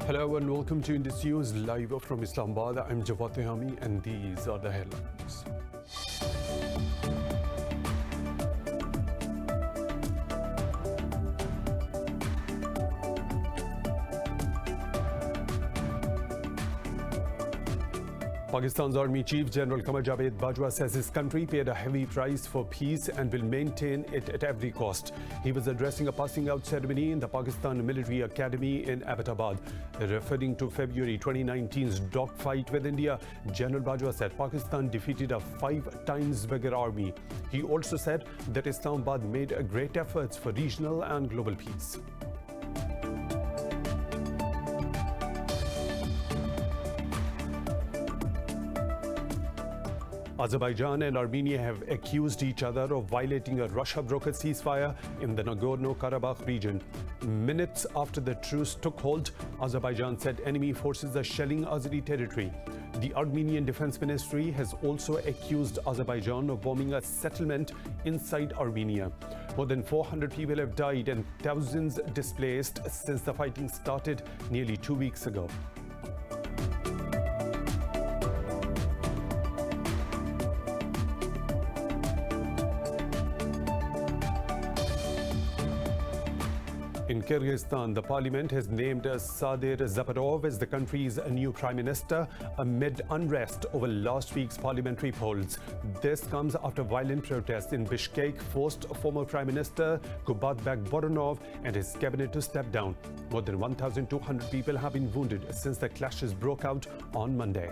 Hello and welcome to Indus News live from Islamabad. I'm Jawad and these are the headlines. Pakistan's Army Chief General Qamar Javed Bajwa says his country paid a heavy price for peace and will maintain it at every cost. He was addressing a passing out ceremony in the Pakistan Military Academy in Abbottabad. Referring to February 2019's dogfight with India, General Bajwa said Pakistan defeated a 5 times bigger army. He also said that Islamabad made great efforts for regional and global peace. Azerbaijan and Armenia have accused each other of violating a Russia-brokered ceasefire in the NAGORNO-KARABAKH region. Minutes after the truce took hold, Azerbaijan said enemy forces are shelling Azeri territory. The Armenian Defense Ministry has also accused Azerbaijan of bombing a settlement inside Armenia. More than 400 people have died and thousands displaced since the fighting started nearly 2 weeks ago. In Kyrgyzstan, the parliament has named Sadir Zaparov as the country's new prime minister amid unrest over last week's parliamentary polls. This comes after violent protests in Bishkek forced former prime minister Kubatbek Boronov and his cabinet to step down. More than 1,200 people have been wounded since the clashes broke out on Monday.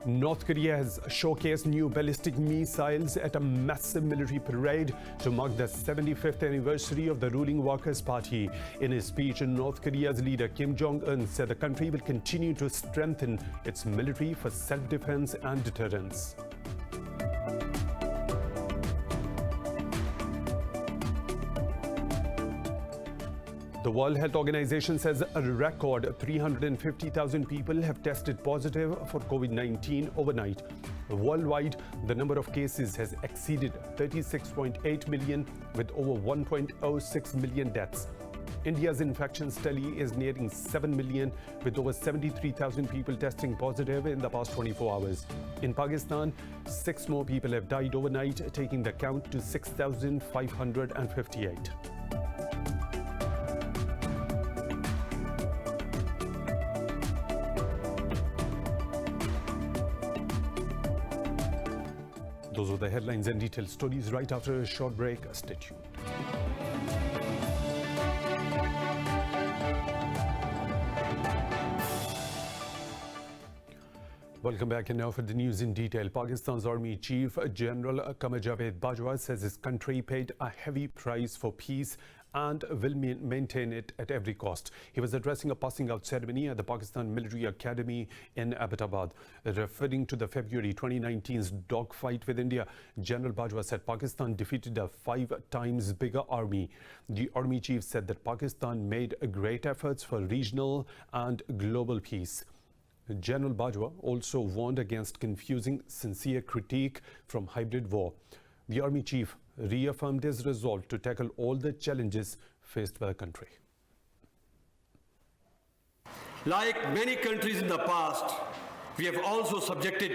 North Korea has showcased new ballistic missiles at a massive military parade to mark the 75th anniversary of the ruling Workers' Party. In his speech, North Korea's leader Kim Jong-un said the country will continue to strengthen its military for self-defense and deterrence. The World Health Organization says a record 350,000 people have tested positive for COVID-19 overnight. Worldwide, the number of cases has exceeded 36.8 million with over 1.06 million deaths. India's infections tally is nearing 7 million with over 73,000 people testing positive in the past 24 hours. In Pakistan, 6 more people have died overnight, taking the count to 6,558. Those are the headlines and detailed stories right after a short break. Stay tuned. Welcome back, and now for the news in detail. Pakistan's Army Chief General Qamar Javed Bajwa says his country paid a heavy price for peace and will maintain it at every cost. He was addressing a passing out ceremony at the Pakistan Military Academy in Abbottabad. Referring to the February 2019's dogfight with India, General Bajwa said Pakistan defeated a 5 times bigger army. The army chief said that Pakistan made great efforts for regional and global peace. General Bajwa also warned against confusing sincere critique from hybrid war. The army chief reaffirmed his resolve to tackle all the challenges faced by the country. Like many countries in the past, we have also subjected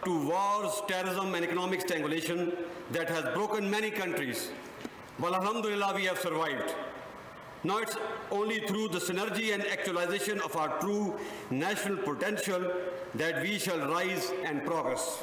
to wars, terrorism and economic strangulation that has broken many countries. But alhamdulillah, we have survived. Now it's only through the synergy and actualization of our true national potential that we shall rise and progress.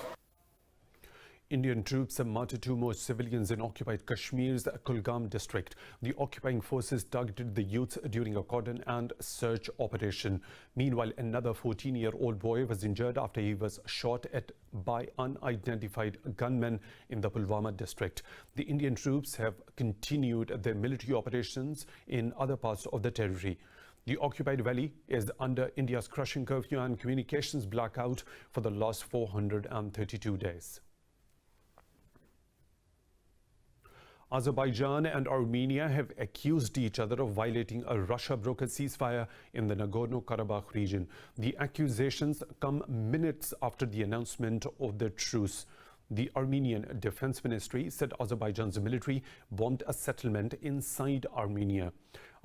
Indian troops have martyred 2 more civilians in occupied Kashmir's Kulgam district. The occupying forces targeted the youth during a cordon and search operation. Meanwhile, another 14-year-old boy was injured after he was shot at by unidentified gunmen in the Pulwama district. The Indian troops have continued their military operations in other parts of the territory. The occupied valley is under India's crushing curfew and communications blackout for the last 432 days. Azerbaijan and Armenia have accused each other of violating a Russia-brokered ceasefire in the Nagorno-Karabakh region. The accusations come minutes after the announcement of the truce. The Armenian Defense Ministry said Azerbaijan's military bombed a settlement inside Armenia.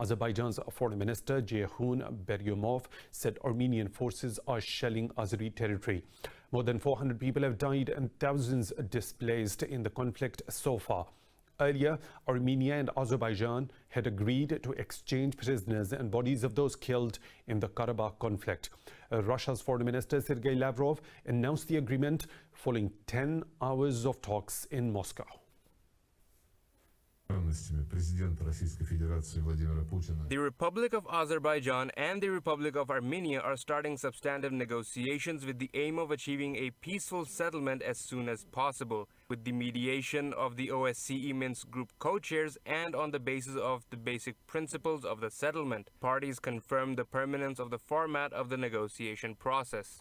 Azerbaijan's Foreign Minister Ceyhun Beryumov said Armenian forces are shelling Azeri territory. More than 400 people have died and thousands displaced in the conflict so far. Earlier, Armenia and Azerbaijan had agreed to exchange prisoners and bodies of those killed in the Karabakh conflict. Russia's Foreign Minister Sergei Lavrov announced the agreement following 10 hours of talks in Moscow. The Republic of Azerbaijan and the Republic of Armenia are starting substantive negotiations with the aim of achieving a peaceful settlement as soon as possible, with the mediation of the OSCE Minsk Group co-chairs and on the basis of the basic principles of the settlement. Parties confirmed the permanence of the format of the negotiation process.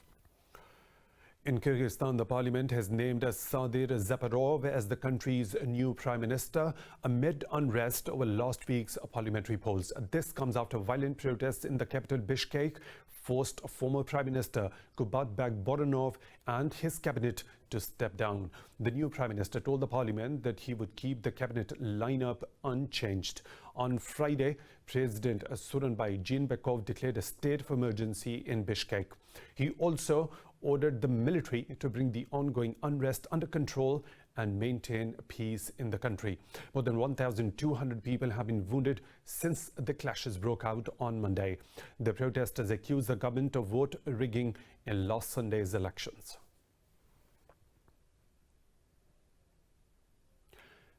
In Kyrgyzstan, the parliament has named Sadir Zaparov as the country's new prime minister amid unrest over last week's parliamentary polls. This comes after violent protests in the capital Bishkek forced former prime minister Kubatbek Boronov and his cabinet to step down. The new prime minister told the parliament that he would keep the cabinet lineup unchanged. On Friday, President Soronbay Jeenbekov declared a state of emergency in Bishkek. He also ordered the military to bring the ongoing unrest under control and maintain peace in the country. More than 1,200 people have been wounded since the clashes broke out on Monday. The protesters accused the government of vote rigging in last Sunday's elections.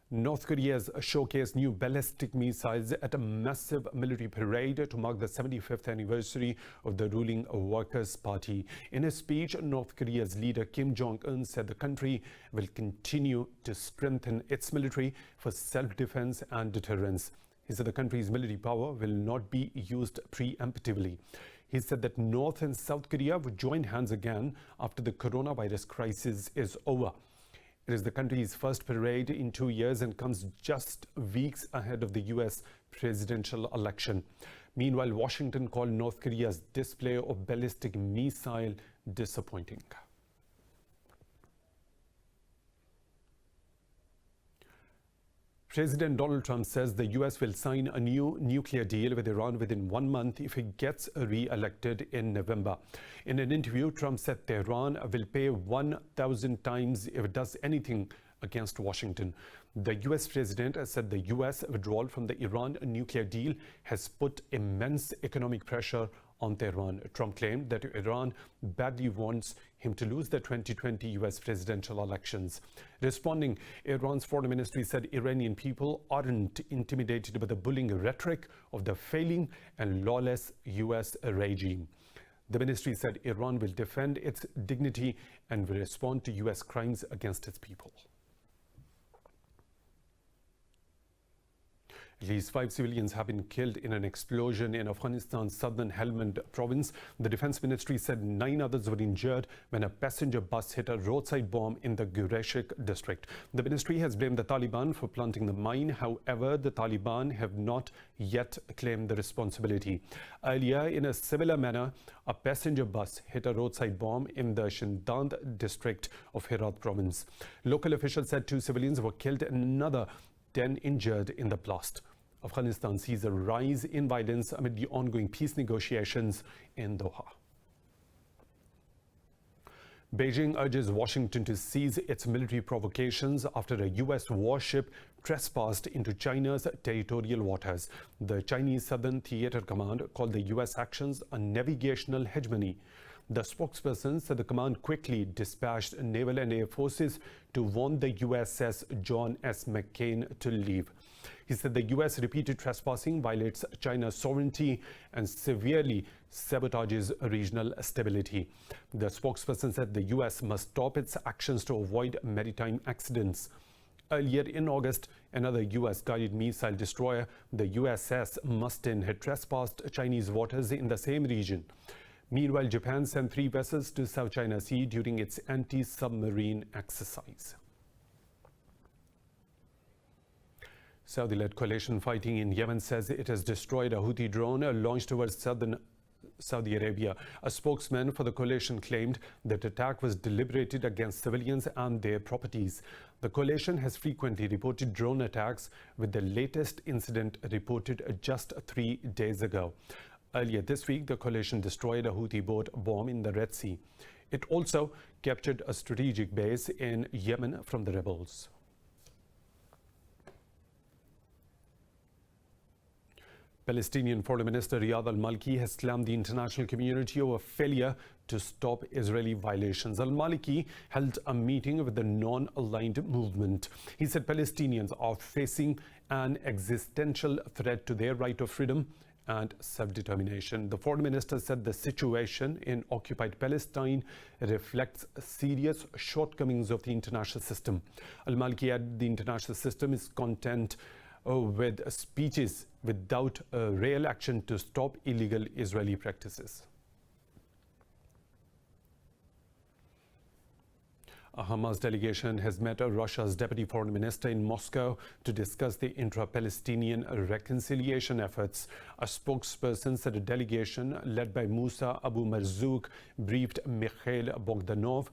North Korea's showcased new ballistic missiles at a massive military parade to mark the 75th anniversary of the ruling Workers' Party. In a speech, North Korea's leader Kim Jong-un said the country will continue to strengthen its military for self-defense and deterrence. He said the country's military power will not be used preemptively. He said that North and South Korea would join hands again after the coronavirus crisis is over. It is the country's first parade in 2 years and comes just weeks ahead of the US presidential election. Meanwhile, Washington called North Korea's display of ballistic missile disappointing. President Donald Trump says the US will sign a new nuclear deal with Iran within 1 month if he gets re-elected in November. In an interview, Trump said Tehran will pay 1,000 times if it does anything against Washington. The US president said the US withdrawal from the Iran nuclear deal has put immense economic pressure on Tehran. Trump claimed that Iran badly wants him to lose the 2020 US presidential elections. Responding, Iran's foreign ministry said Iranian people aren't intimidated by the bullying rhetoric of the failing and lawless US regime. The ministry said Iran will defend its dignity and will respond to US crimes against its people. At least 5 civilians have been killed in an explosion in Afghanistan's southern Helmand province. The defense ministry said 9 others were injured when a passenger bus hit a roadside bomb in the Gureshik district. The ministry has blamed the Taliban for planting the mine. However, the Taliban have not yet claimed the responsibility. Earlier, in a similar manner, a passenger bus hit a roadside bomb in the Shindand district of Herat province. Local officials said 2 civilians were killed and another 10 injured in the blast. Afghanistan sees a rise in violence amid the ongoing peace negotiations in Doha. Beijing urges Washington to cease its military provocations after a US warship trespassed into China's territorial waters. The Chinese Southern Theater Command called the US actions a navigational hegemony. The spokesperson said the command quickly dispatched naval and air forces to warn the USS John S. McCain to leave. He said the US repeated trespassing violates China's sovereignty and severely sabotages regional stability. The spokesperson said the US must stop its actions to avoid maritime accidents. Earlier in August, another US-guided missile destroyer, the USS Mustin, had trespassed Chinese waters in the same region. Meanwhile, Japan sent 3 vessels to South China Sea during its anti-submarine exercise. Saudi-led coalition fighting in Yemen says it has destroyed a Houthi drone launched towards southern Saudi Arabia. A spokesman for the coalition claimed that attack was deliberated against civilians and their properties. The coalition has frequently reported drone attacks, with the latest incident reported just 3 days ago. Earlier this week, the coalition destroyed a Houthi boat bomb in the Red Sea. It also captured a strategic base in Yemen from the rebels. Palestinian Foreign Minister Riyad al-Maliki has slammed the international community over failure to stop Israeli violations. Al-Maliki held a meeting with the non-aligned movement. He said Palestinians are facing an existential threat to their right of freedom and self-determination. The foreign minister said the situation in occupied Palestine reflects serious shortcomings of the international system. Al-Maliki added the international system is content with speeches without real action to stop illegal Israeli practices. A Hamas delegation has met Russia's deputy foreign minister in Moscow to discuss the intra-Palestinian reconciliation efforts. A spokesperson said a delegation led by Musa Abu Marzouk briefed Mikhail Bogdanov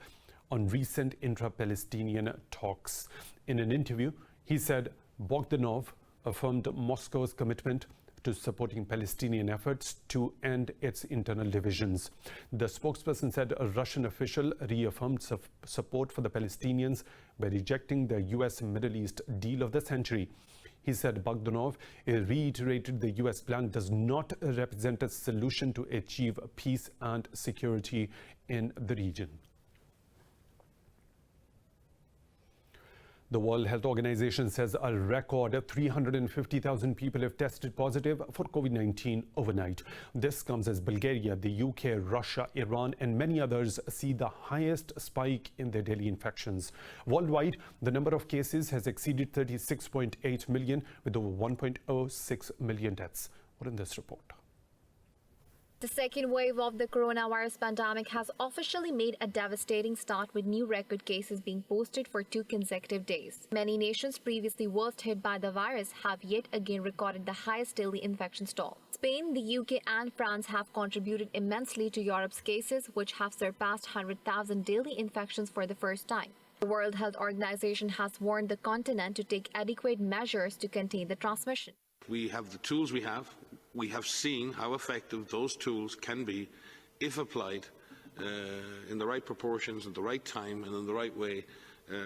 on recent intra-Palestinian talks. In an interview, he said Bogdanov affirmed Moscow's commitment to supporting Palestinian efforts to end its internal divisions. The spokesperson said a Russian official reaffirmed support for the Palestinians by rejecting the US Middle East deal of the century. He said Bogdanov reiterated the US plan does not represent a solution to achieve peace and security in the region. The World Health Organization says a record 350,000 people have tested positive for COVID-19 overnight. This comes as Bulgaria, the UK, Russia, Iran, and many others see the highest spike in their daily infections. Worldwide, the number of cases has exceeded 36.8 million, with over 1.06 million deaths. What in this report? The second wave of the coronavirus pandemic has officially made a devastating start, with new record cases being posted for 2 consecutive days. Many nations previously worst hit by the virus have yet again recorded the highest daily infection toll. Spain, the UK and France have contributed immensely to Europe's cases, which have surpassed 100,000 daily infections for the first time. The World Health Organization has warned the continent to take adequate measures to contain the transmission. We have the tools we have. We have seen how effective those tools can be if applied in the right proportions, at the right time and in the right way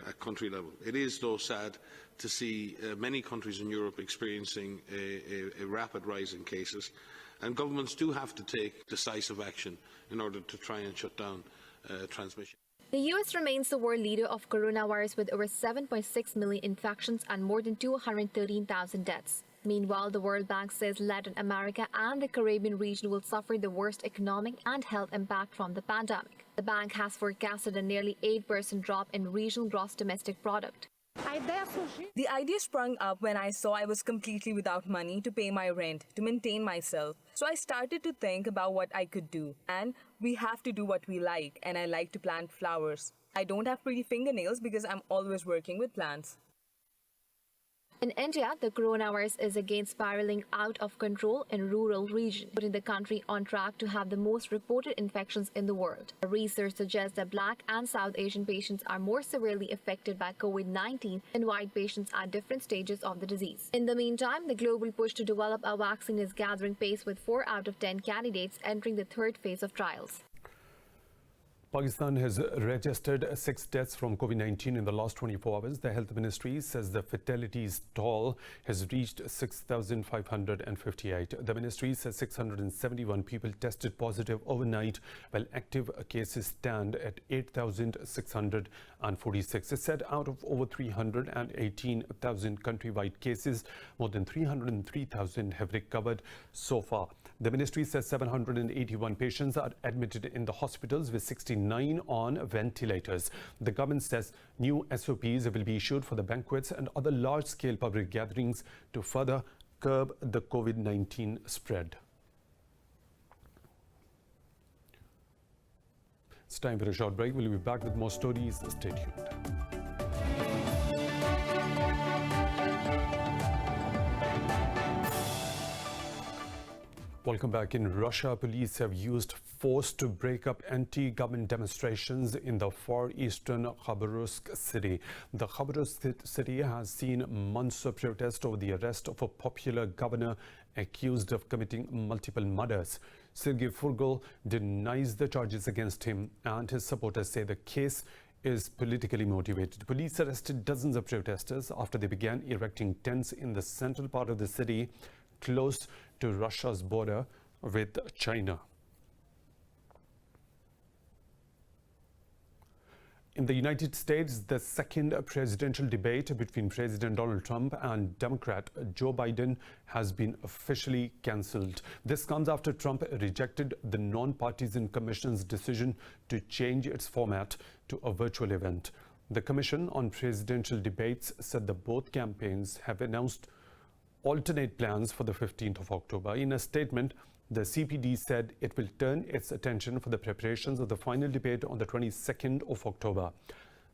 at country level. It is, though, sad to see many countries in Europe experiencing a rapid rise in cases, and governments do have to take decisive action in order to try and shut down transmission. The US remains the world leader of coronavirus with over 7.6 million infections and more than 213,000 deaths. Meanwhile, the World Bank says Latin America and the Caribbean region will suffer the worst economic and health impact from the pandemic. The bank has forecasted a nearly 8% drop in regional gross domestic product. The idea sprung up when I saw I was completely without money to pay my rent, to maintain myself. So I started to think about what I could do. And we have to do what we like, and I like to plant flowers. I don't have pretty fingernails because I'm always working with plants. In India, the coronavirus is again spiraling out of control in rural regions, putting the country on track to have the most reported infections in the world. Research suggests that Black and South Asian patients are more severely affected by COVID-19 than white patients at different stages of the disease. In the meantime, the global push to develop a vaccine is gathering pace, with 4 out of 10 candidates entering the 3rd phase of trials. Pakistan has registered 6 deaths from COVID-19 in the last 24 hours. The Health Ministry says the fatalities toll has reached 6,558. The ministry says 671 people tested positive overnight, while active cases stand at 8,646. It said out of over 318,000 countrywide cases, more than 303,000 have recovered so far. The ministry says 781 patients are admitted in the hospitals, with 69 on ventilators. The government says new SOPs will be issued for the banquets and other large-scale public gatherings to further curb the COVID-19 spread. It's time for a short break. We'll be back with more stories. Stay tuned. Welcome back. In Russia, police have used force to break up anti-government demonstrations in the far eastern Khabarovsk city. The Khabarovsk city has seen months of protest over the arrest of a popular governor accused of committing multiple murders. Sergei Furgal denies the charges against him, and his supporters say the case is politically motivated. Police arrested dozens of protesters after they began erecting tents in the central part of the city, close to Russia's border with China. In the United States, the second presidential debate between President Donald Trump and Democrat Joe Biden has been officially cancelled. This comes after Trump rejected the non-partisan commission's decision to change its format to a virtual event. The Commission on Presidential Debates said that both campaigns have announced alternate plans for the 15th of October. In a statement, the CPD said it will turn its attention for the preparations of the final debate on the 22nd of October.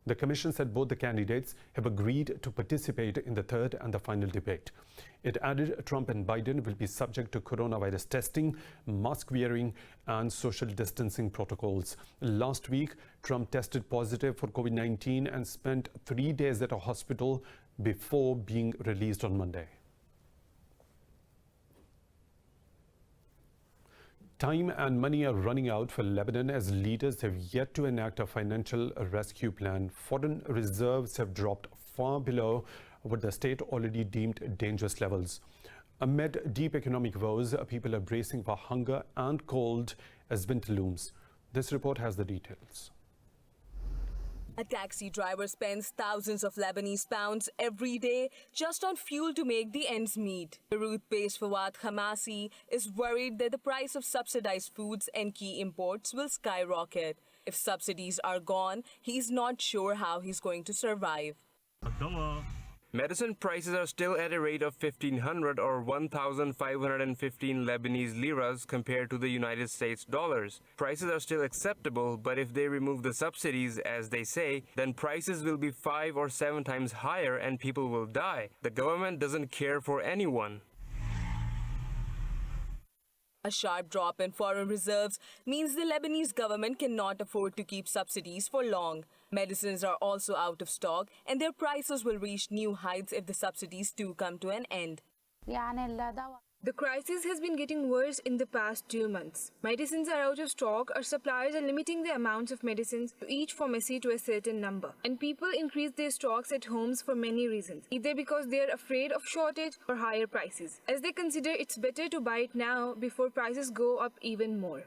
The Commission said both the candidates have agreed to participate in the third and the final debate. It added Trump and Biden will be subject to coronavirus testing, mask wearing, and social distancing protocols. Last week, Trump tested positive for COVID-19 and spent 3 days at a hospital before being released on Monday. Time and money are running out for Lebanon as leaders have yet to enact a financial rescue plan. Foreign reserves have dropped far below what the state already deemed dangerous levels. Amid deep economic woes, people are bracing for hunger and cold as winter looms. This report has the details. A taxi driver spends thousands of Lebanese pounds every day just on fuel to make the ends meet. Beirut-based Fawad Khamasi is worried that the price of subsidized foods and key imports will skyrocket. If subsidies are gone, he's not sure how he's going to survive. Medicine prices are still at a rate of 1,500 or 1,515 Lebanese liras compared to the United States dollars. Prices are still acceptable, but if they remove the subsidies, as they say, then prices will be 5 or 7 times higher and people will die. The government doesn't care for anyone. A sharp drop in foreign reserves means the Lebanese government cannot afford to keep subsidies for long. Medicines are also out of stock, and their prices will reach new heights if the subsidies do come to an end. The crisis has been getting worse in the past 2 months. Medicines are out of stock, or suppliers are limiting the amounts of medicines to each pharmacy to a certain number. And people increase their stocks at homes for many reasons, either because they are afraid of shortage or higher prices, as they consider it's better to buy it now before prices go up even more.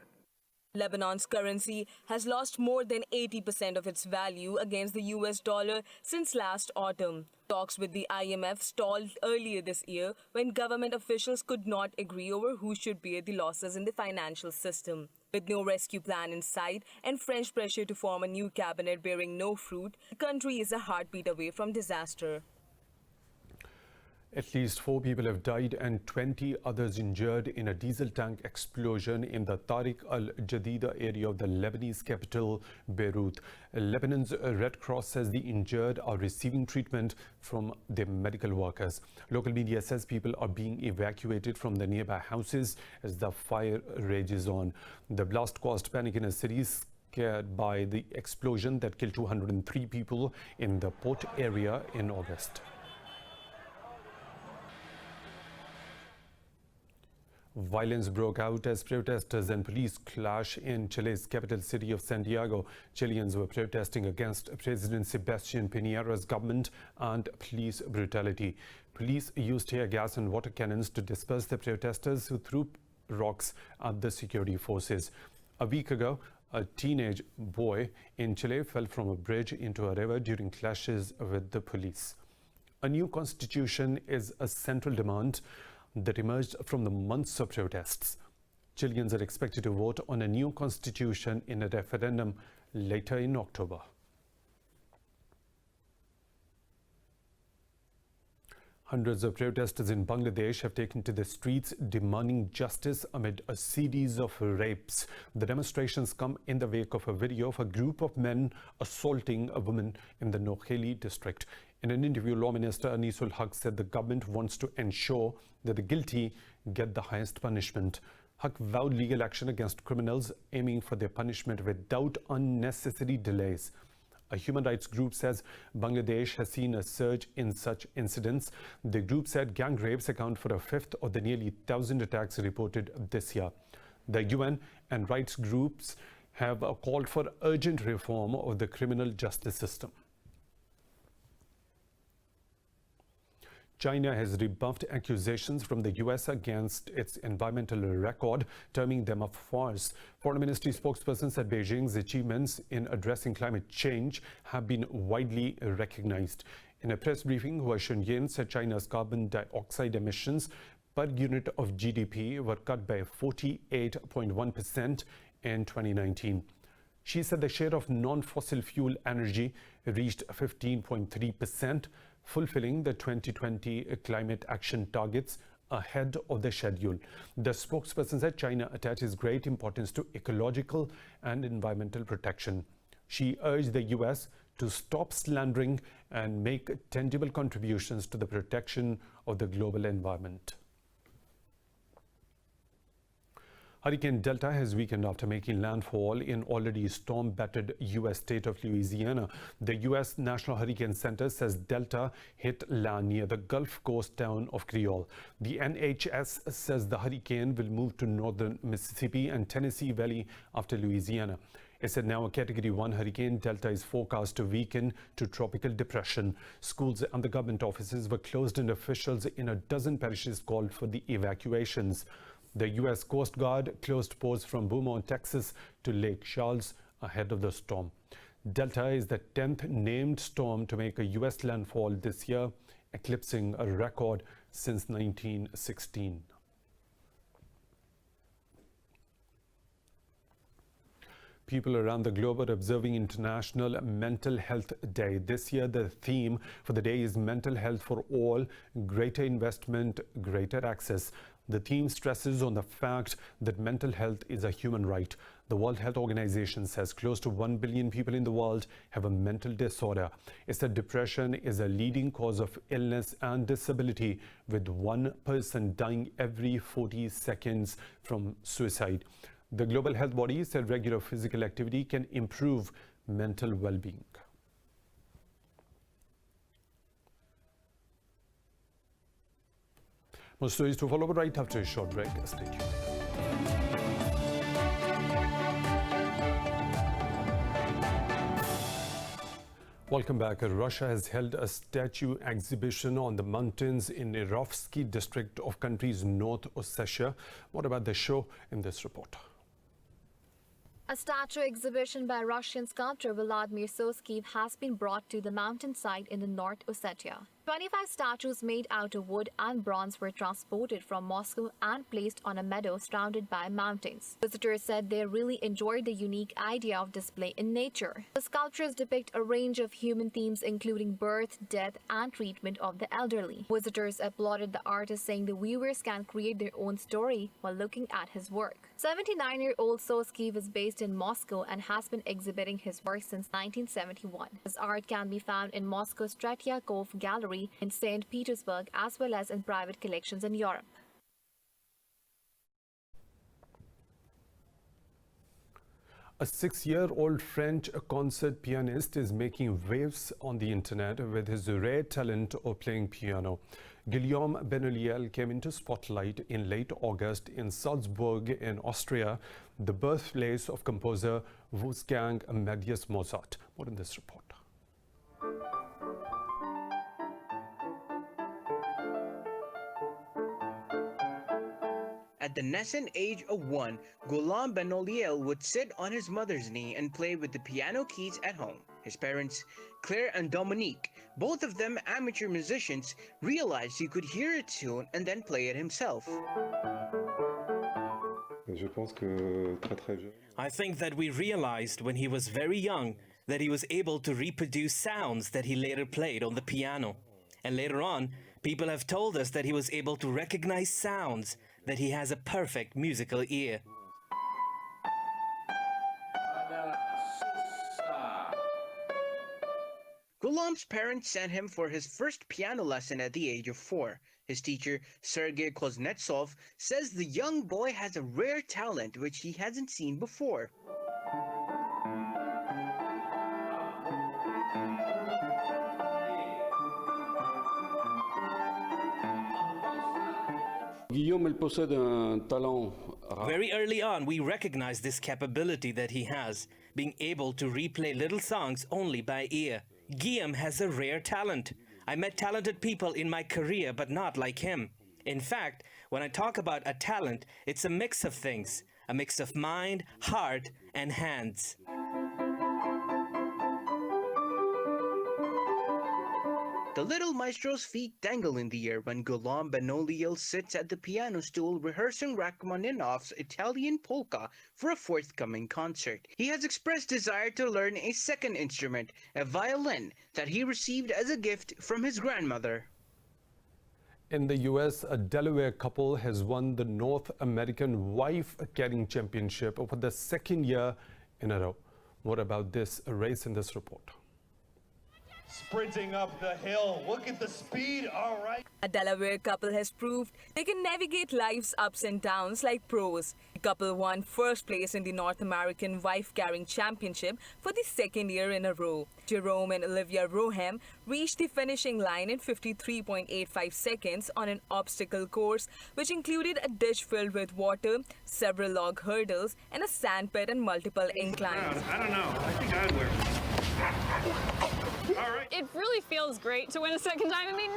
Lebanon's currency has lost more than 80% of its value against the US dollar since last autumn. Talks with the IMF stalled earlier this year when government officials could not agree over who should bear the losses in the financial system. With no rescue plan in sight and French pressure to form a new cabinet bearing no fruit, the country is a heartbeat away from disaster. At least 4 people have died and 20 others injured in a diesel tank explosion in the Tariq al-Jadida area of the Lebanese capital, Beirut. Lebanon's Red Cross says the injured are receiving treatment from their medical workers. Local media says people are being evacuated from the nearby houses as the fire rages on. The blast caused panic in a city scared by the explosion that killed 203 people in the port area in August. Violence broke out as protesters and police clash in Chile's capital city of Santiago. Chileans were protesting against President Sebastián Piñera's government and police brutality. Police used tear gas and water cannons to disperse the protesters who threw rocks at the security forces. A week ago, a teenage boy in Chile fell from a bridge into a river during clashes with the police. A new constitution is a central demand that emerged from the months of protests. Chileans are expected to vote on a new constitution in a referendum later in October. Hundreds of protesters in Bangladesh have taken to the streets demanding justice amid a series of rapes. The demonstrations come in the wake of a video of a group of men assaulting a woman in the Noakhali district. In an interview, Law Minister Anisul Haq said the government wants to ensure that the guilty get the highest punishment. Haq vowed legal action against criminals, aiming for their punishment without unnecessary delays. A human rights group says Bangladesh has seen a surge in such incidents. The group said gang rapes account for a fifth of the nearly 1,000 attacks reported this year. The UN and rights groups have called for urgent reform of the criminal justice system. China has rebuffed accusations from the US against its environmental record, terming them a farce. Foreign Ministry spokesperson said Beijing's achievements in addressing climate change have been widely recognized. In a press briefing, Hua Chunying said China's carbon dioxide emissions per unit of GDP were cut by 48.1% in 2019. She said the share of non-fossil fuel energy reached 15.3%, fulfilling the 2020 climate action targets ahead of the schedule. The spokesperson said China attaches great importance to ecological and environmental protection. She urged the US to stop slandering and make tangible contributions to the protection of the global environment. Hurricane Delta has weakened after making landfall in already storm-battered U.S. state of Louisiana. The U.S. National Hurricane Center says Delta hit land near the Gulf Coast town of Creole. The NHS says the hurricane will move to northern Mississippi and Tennessee Valley after Louisiana. It said now a Category 1 hurricane, Delta is forecast to weaken to tropical depression. Schools and the government offices were closed and officials in a dozen parishes called for the evacuations. The U.S. Coast Guard closed ports from Beaumont, Texas to Lake Charles ahead of the storm. Delta is the 10th named storm to make a U.S. landfall this year, eclipsing a record since 1916. People around the globe are observing International Mental Health Day. This year, the theme for the day is Mental Health for All, Greater Investment, Greater Access. The theme stresses on the fact that mental health is a human right. The World Health Organization says close to 1 billion people in the world have a mental disorder. It said depression is a leading cause of illness and disability, with one person dying every 40 seconds from suicide. The global health body said regular physical activity can improve mental well-being. More stories to follow right after a short break. Stay tuned. Welcome back. Russia has held a statue exhibition on the mountains in Irovsky district of country's North Ossetia. What about the show in this report? A statue exhibition by Russian sculptor Vladimir Soskiv has been brought to the mountainside in the North Ossetia. 25 statues made out of wood and bronze were transported from Moscow and placed on a meadow surrounded by mountains. Visitors said they really enjoyed the unique idea of display in nature. The sculptures depict a range of human themes including birth, death, and treatment of the elderly. Visitors applauded the artist, saying the viewers can create their own story while looking at his work. 79-year-old Soskiv is based in Moscow and has been exhibiting his work since 1971. His art can be found in Moscow's Tretyakov Gallery in St. Petersburg, as well as in private collections in Europe. A 6-year-old French concert pianist is making waves on the internet with his rare talent of playing piano. Guillaume Benoliel came into spotlight in late August in Salzburg in Austria, the birthplace of composer Wolfgang Amadeus Mozart. More in this report. At the nascent age of 1, Guillaume Benoliel would sit on his mother's knee and play with the piano keys at home. His parents, Claire and Dominique, both of them amateur musicians, realized he could hear a tune and then play it himself. I think that we realized when he was very young that he was able to reproduce sounds that he later played on the piano. And later on, people have told us that he was able to recognize sounds, that he has a perfect musical ear. Guillaume's parents sent him for his first piano lesson at the age of 4. His teacher, Sergei Kuznetsov, says the young boy has a rare talent which he hasn't seen before. Very early on, we recognized this capability that he has, being able to replay little songs only by ear. Guillaume has a rare talent. I met talented people in my career, but not like him. In fact, when I talk about a talent, it's a mix of things, a mix of mind, heart, and hands. The little maestro's feet dangle in the air when Ghulam Benoliel sits at the piano stool rehearsing Rachmaninoff's Italian polka for a forthcoming concert. He has expressed desire to learn a second instrument, a violin, that he received as a gift from his grandmother. In the US, a Delaware couple has won the North American Wife-Carrying Championship for the second year in a row. More about this race in this report. Sprinting up the hill. Look at the speed. All right. A Delaware couple has proved they can navigate life's ups and downs like pros. The couple won first place in the North American Wife-Carrying Championship for the second year in a row. Jerome and Olivia Roham reached the finishing line in 53.85 seconds on an obstacle course, which included a ditch filled with water, several log hurdles, and a sand pit and multiple inclines. I don't know. I think I'd wear. All right. It really feels great to win a second time. I mean,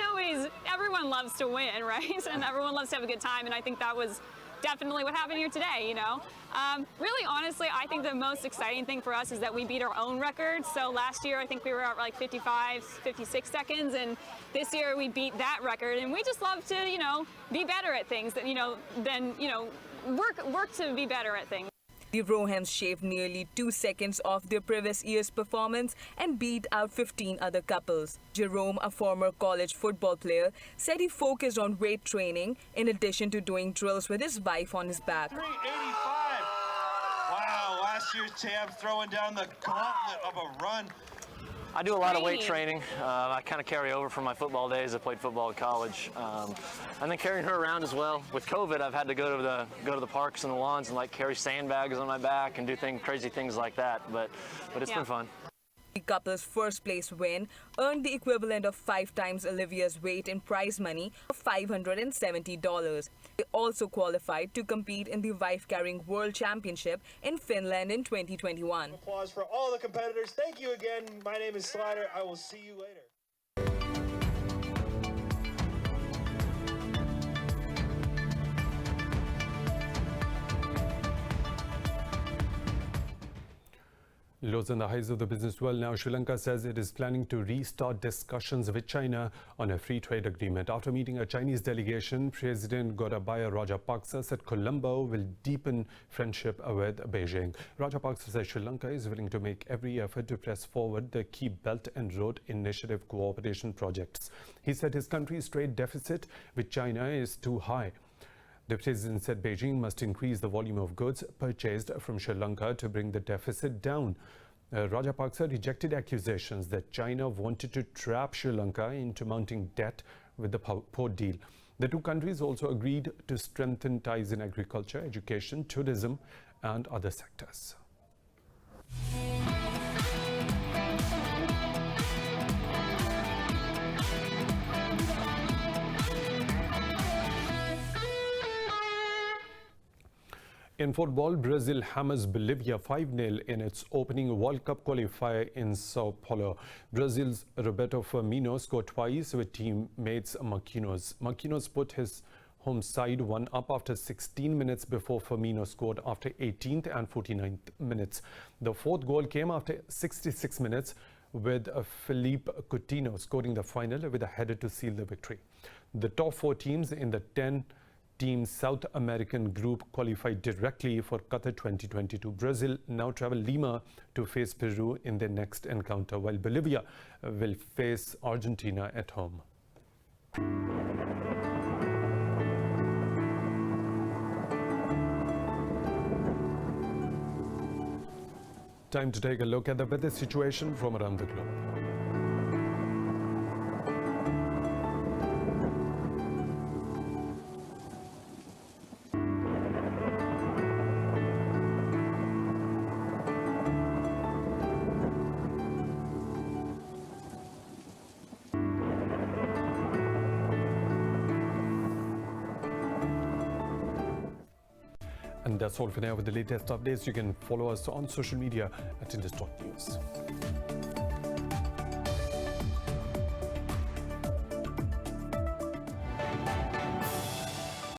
everyone loves to win, right? And everyone loves to have a good time, and I think that was definitely what happened here today, you know. Really, honestly, I think the most exciting thing for us is that we beat our own record. So last year, I think we were at like 55, 56 seconds, and this year we beat that record, and we just love to, you know, be better at things, that, you know, work to be better at things. The Rohams shaved nearly 2 seconds off their previous year's performance and beat out 15 other couples. Jerome, a former college football player, said he focused on weight training in addition to doing drills with his wife on his back. 385. Wow, last year's champ throwing down the gauntlet of a run. I do a lot of weight training. I kind of carry over from my football days. I played football at college, and then carrying her around as well. With COVID, I've had to go to the parks and the lawns and like carry sandbags on my back and do crazy things like that. But it's been fun. The couple's first place win earned the equivalent of 5 times Olivia's weight in prize money of $570. They also qualified to compete in the Wife-Carrying World Championship in Finland in 2021. Applause for all the competitors. Thank you again. My name is Slider. I will see you later. Lows and the highs of the business world now. Sri Lanka says it is planning to restart discussions with China on a free trade agreement. After meeting a Chinese delegation, President Gotabaya Rajapaksa said Colombo will deepen friendship with Beijing. Rajapaksa says Sri Lanka is willing to make every effort to press forward the key Belt and Road Initiative cooperation projects. He said his country's trade deficit with China is too high. The president said Beijing must increase the volume of goods purchased from Sri Lanka to bring the deficit down. Rajapaksa rejected accusations that China wanted to trap Sri Lanka into mounting debt with the port deal. The two countries also agreed to strengthen ties in agriculture, education, tourism, and other sectors. In football, Brazil hammers Bolivia 5-0 in its opening World Cup qualifier in Sao Paulo. Brazil's Roberto Firmino scored twice with teammates Marquinhos. Marquinhos put his home side one up after 16 minutes before Firmino scored after 18th and 49th minutes. The fourth goal came after 66 minutes with Felipe Coutinho scoring the final with a header to seal the victory. The top 4 teams in the 10-team South American group qualified directly for Qatar 2022. Brazil now travel Lima to face Peru in their next encounter, while Bolivia will face Argentina at home. Time to take a look at the weather situation from around the globe. that's all for now. With the latest updates, you can follow us on social media at Indus.News.